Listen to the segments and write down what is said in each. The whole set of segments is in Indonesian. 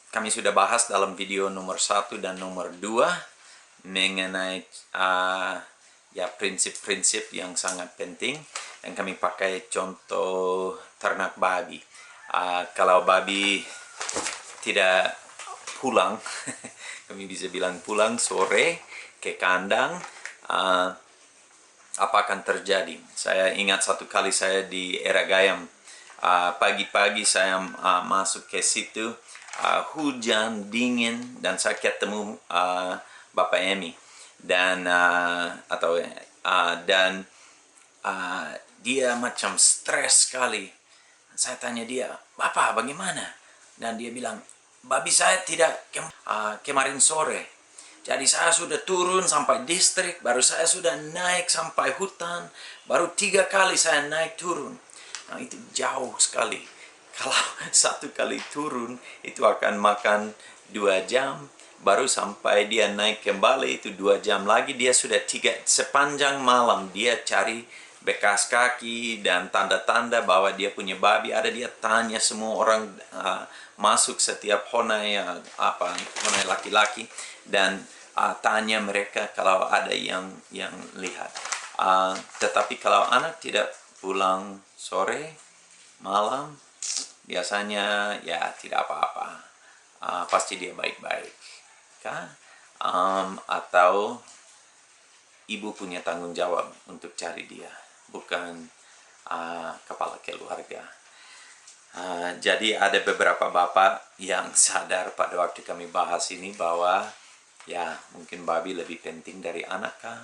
kami sudah bahas dalam video nomor 1 dan nomor 2 mengenai ya prinsip-prinsip yang sangat penting, dan kami pakai contoh ternak babi. Kalau babi tidak pulang, kami bisa bilang pulang sore ke kandang, apa akan terjadi? Saya ingat satu kali saya di Eragayam, pagi-pagi saya masuk ke situ, hujan dingin, dan saya ketemu Bapak Emi dan dia macam stres sekali. Saya tanya dia, "Bapak bagaimana?" Dan dia bilang, "Babi saya tidak kemarin sore. Jadi saya sudah turun sampai distrik, baru saya sudah naik sampai hutan, baru 3 kali saya naik turun." Nah, itu jauh sekali. Kalau satu kali turun, itu akan makan 2 jam, baru sampai dia naik kembali, itu 2 jam lagi, dia sudah 3, sepanjang malam dia cari bekas kaki dan tanda-tanda bahwa dia punya babi ada. Dia tanya semua orang masuk setiap honai, honai laki-laki, dan tanya mereka kalau ada yang lihat. Tetapi kalau anak tidak pulang sore, malam, biasanya ya tidak apa-apa. Pasti dia baik-baik, kan? Atau ibu punya tanggung jawab untuk cari dia, bukan kepala keluarga. Jadi ada beberapa bapak yang sadar pada waktu kami bahas ini bahwa ya mungkin babi lebih penting dari anak, kah?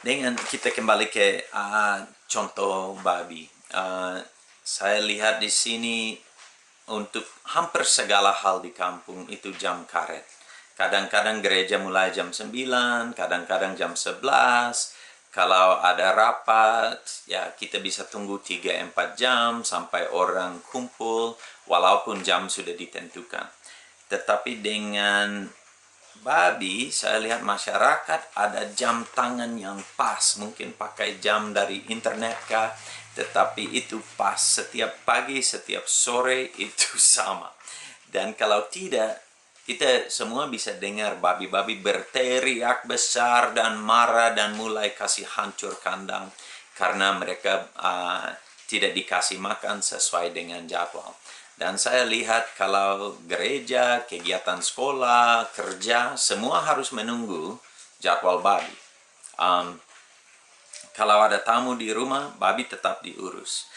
Dengan kita kembali ke contoh babi, saya lihat di sini untuk hampir segala hal di kampung itu jam karet. Kadang-kadang gereja mulai jam 9, kadang-kadang jam 11. Kalau ada rapat, ya kita bisa tunggu 3-4 jam sampai orang kumpul, walaupun jam sudah ditentukan. Tetapi dengan babi, saya lihat masyarakat ada jam tangan yang pas. Mungkin pakai jam dari internet kah, tetapi itu pas. Setiap pagi, setiap sore itu sama. Dan kalau tidak, kita semua bisa dengar babi-babi berteriak besar dan marah dan mulai kasih hancur kandang karena mereka tidak dikasih makan sesuai dengan jadwal. Dan saya lihat kalau gereja, kegiatan sekolah, kerja, semua harus menunggu jadwal babi. Kalau ada tamu di rumah, babi tetap diurus.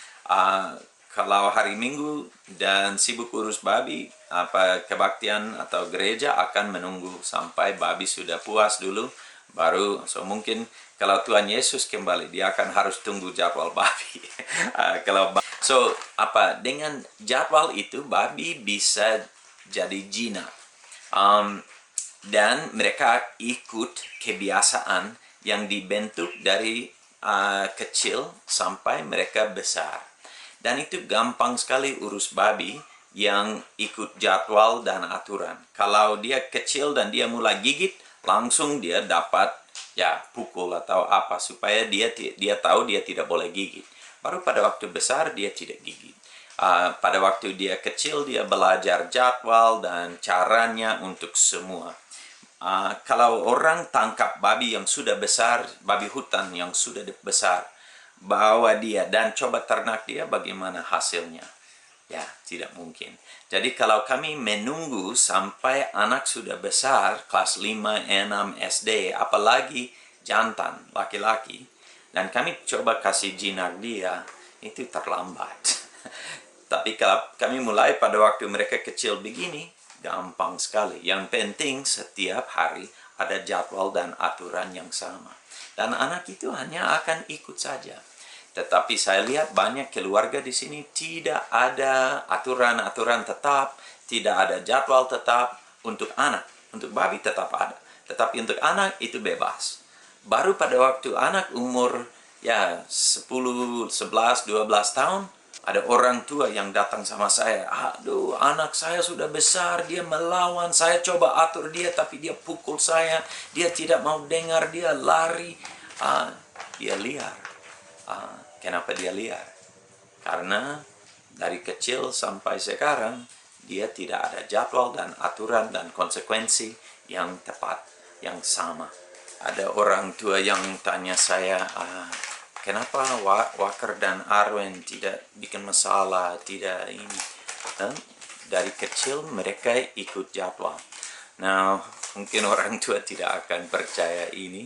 Kalau hari Minggu dan sibuk urus babi, kebaktian atau gereja akan menunggu sampai babi sudah puas dulu, baru mungkin kalau Tuhan Yesus kembali, dia akan harus tunggu jadwal babi. Dengan jadwal itu babi bisa jadi jinak, dan mereka ikut kebiasaan yang dibentuk dari kecil sampai mereka besar. Dan itu gampang sekali urus babi yang ikut jadwal dan aturan. Kalau dia kecil dan dia mulai gigit, langsung dia dapat ya pukul atau apa supaya dia tahu dia tidak boleh gigit. Baru pada waktu besar dia tidak gigit. Pada waktu dia kecil dia belajar jadwal dan caranya untuk semua. Kalau orang tangkap babi yang sudah besar, babi hutan yang sudah besar, bawa dia dan coba ternak dia, bagaimana hasilnya? Ya, tidak mungkin. Jadi kalau kami menunggu sampai anak sudah besar, kelas 5, 6, SD, apalagi jantan, laki-laki, dan kami coba kasih jinak dia, itu terlambat. Tapi kalau kami mulai pada waktu mereka kecil begini, gampang sekali. Yang penting setiap hari ada jadwal dan aturan yang sama. Dan anak itu hanya akan ikut saja. Tetapi saya lihat banyak keluarga di sini tidak ada aturan-aturan tetap, tidak ada jadwal tetap untuk anak. Untuk babi tetap ada. Tetapi untuk anak itu bebas. Baru pada waktu anak umur ya 10, 11, 12 tahun, ada orang tua yang datang sama saya, aduh anak saya sudah besar, dia melawan, saya coba atur dia tapi dia pukul saya, dia tidak mau dengar, dia lari, dia liar. Kenapa dia liar? Karena dari kecil sampai sekarang dia tidak ada jadwal dan aturan dan konsekuensi yang tepat, yang sama. Ada orang tua yang tanya saya, kenapa Walker dan Arwen tidak bikin masalah, tidak ini. Dan dari kecil mereka ikut jadwal. Nah, mungkin orang tua tidak akan percaya ini,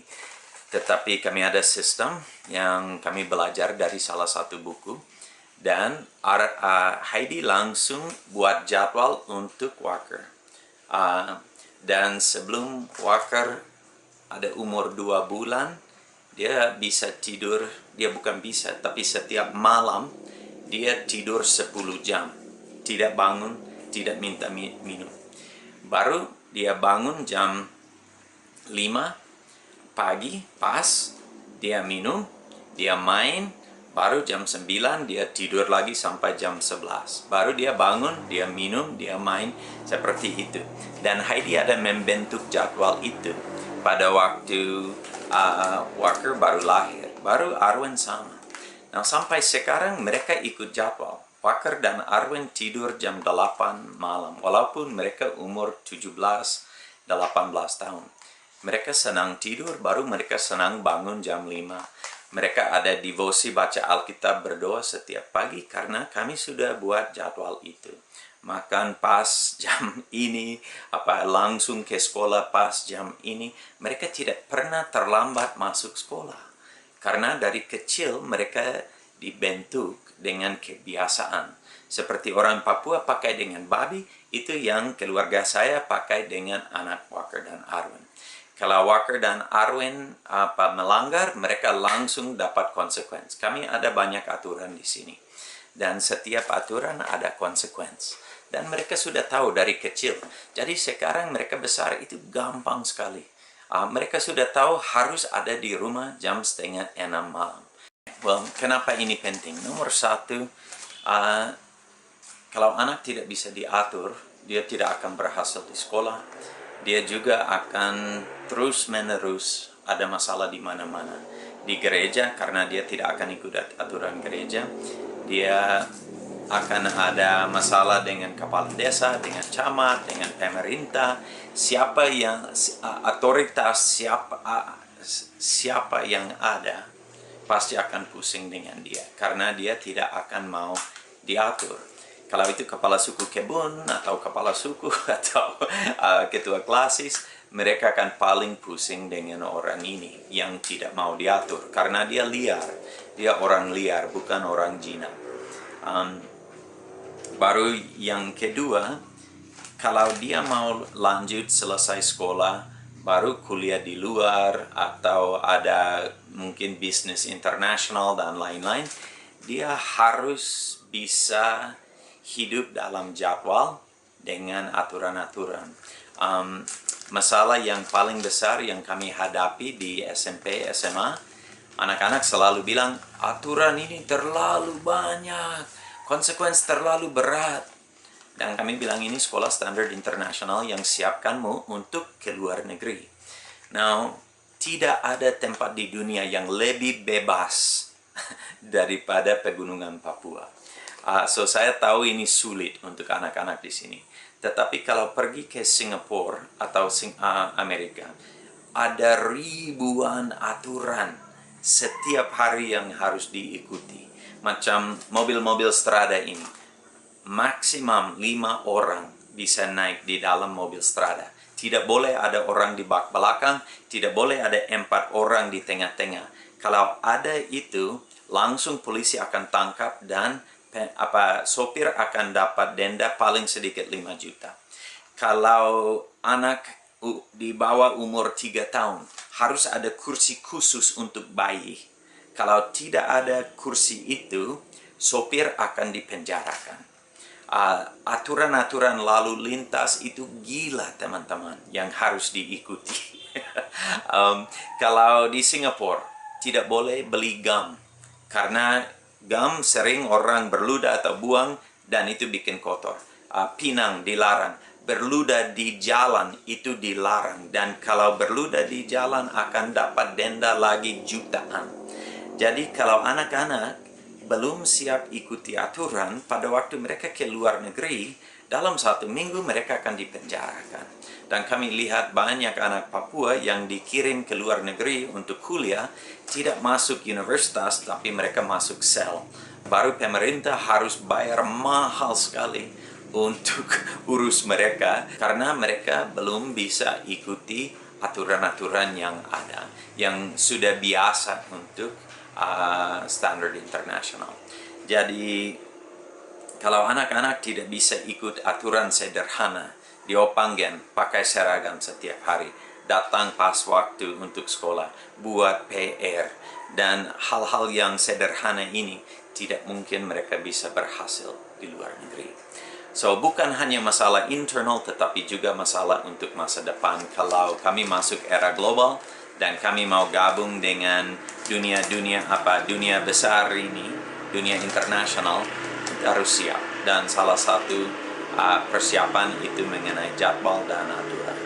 tetapi kami ada sistem yang kami belajar dari salah satu buku. Dan Heidi langsung buat jadwal untuk Walker. Dan sebelum Walker ada umur 2 bulan, dia bisa tidur, dia bukan bisa, tapi setiap malam dia tidur 10 jam. Tidak bangun, tidak minta minum. Baru dia bangun jam 5 pagi, pas, dia minum, dia main, baru jam 9 dia tidur lagi sampai jam 11. Baru dia bangun, dia minum, dia main, seperti itu. Dan Heidi ada membentuk jadwal itu pada waktu Walker baru lahir. Baru Arwen sama. Nah, sampai sekarang mereka ikut jadwal. Walker dan Arwen tidur jam 8 malam, walaupun mereka umur 17, 18 tahun. Mereka senang tidur, baru mereka senang bangun jam 5. Mereka ada devosi baca Alkitab, berdoa setiap pagi karena kami sudah buat jadwal itu. Makan pas jam ini, langsung ke sekolah pas jam ini. Mereka tidak pernah terlambat masuk sekolah. Karena dari kecil mereka dibentuk dengan kebiasaan. Seperti orang Papua pakai dengan babi, itu yang keluarga saya pakai dengan anak Walker dan Arwen. Kalau Walker dan Arwen melanggar, mereka langsung dapat konsekuensi. Kami ada banyak aturan di sini. Dan setiap aturan ada konsekuensi. Dan mereka sudah tahu dari kecil. Jadi sekarang mereka besar itu gampang sekali. Mereka sudah tahu harus ada di rumah jam 5:30 malam. Well, kenapa ini penting? Nomor satu, kalau anak tidak bisa diatur, dia tidak akan berhasil di sekolah. Dia juga akan terus-menerus ada masalah di mana-mana. Di gereja, karena dia tidak akan ikut aturan gereja, dia akan ada masalah dengan kepala desa, dengan camat, dengan pemerintah, siapa yang otoritas, siapa yang ada, pasti akan pusing dengan dia, karena dia tidak akan mau diatur. Kalau itu kepala suku kebun, atau kepala suku, atau ketua klasis, mereka akan paling pusing dengan orang ini yang tidak mau diatur. Karena dia liar, dia orang liar, bukan orang jinak. Baru yang kedua, kalau dia mau lanjut selesai sekolah, baru kuliah di luar, atau ada mungkin bisnis internasional dan lain-lain, dia harus bisa hidup dalam jadwal dengan aturan-aturan. Masalah yang paling besar yang kami hadapi di SMP, SMA, anak-anak selalu bilang, aturan ini terlalu banyak, konsekuensi terlalu berat. Dan kami bilang ini sekolah standar internasional yang siapkanmu untuk ke luar negeri. Now, tidak ada tempat di dunia yang lebih bebas daripada pegunungan Papua. So saya tahu ini sulit untuk anak-anak di sini. Tetapi kalau pergi ke Singapura atau Amerika, ada ribuan aturan setiap hari yang harus diikuti. Macam mobil-mobil strada ini, maksimum 5 orang bisa naik di dalam mobil strada. Tidak boleh ada orang di bak belakang, tidak boleh ada 4 orang di tengah-tengah. Kalau ada itu, langsung polisi akan tangkap dan sopir akan dapat denda paling sedikit 5 juta. Kalau anak di bawah umur 3 tahun, harus ada kursi khusus untuk bayi. Kalau tidak ada kursi itu, sopir akan dipenjarakan. Aturan-aturan lalu lintas itu gila, teman-teman, yang harus diikuti. Kalau di Singapura, tidak boleh beli gum. Karena gum sering orang berludah atau buang dan itu bikin kotor. Pinang dilarang. Berludah di jalan itu dilarang. Dan kalau berludah di jalan akan dapat denda lagi jutaan. Jadi kalau anak-anak belum siap ikuti aturan, pada waktu mereka ke luar negeri, dalam 1 minggu mereka akan dipenjarakan. Dan kami lihat banyak anak Papua yang dikirim ke luar negeri untuk kuliah, tidak masuk universitas, tapi mereka masuk sel. Baru pemerintah harus bayar mahal sekali untuk urus mereka, karena mereka belum bisa ikuti aturan-aturan yang ada, yang sudah biasa untuk standar internasional. Jadi, kalau anak-anak tidak bisa ikut aturan sederhana, diopanggen, pakai seragam setiap hari, datang pas waktu untuk sekolah, buat PR, dan hal-hal yang sederhana ini, tidak mungkin mereka bisa berhasil di luar negeri. So, bukan hanya masalah internal, tetapi juga masalah untuk masa depan. Kalau kami masuk era global, dan kami mau gabung dengan dunia besar ini, dunia internasional, kita harus siap. Dan salah satu persiapan itu mengenai jadwal dan aturan.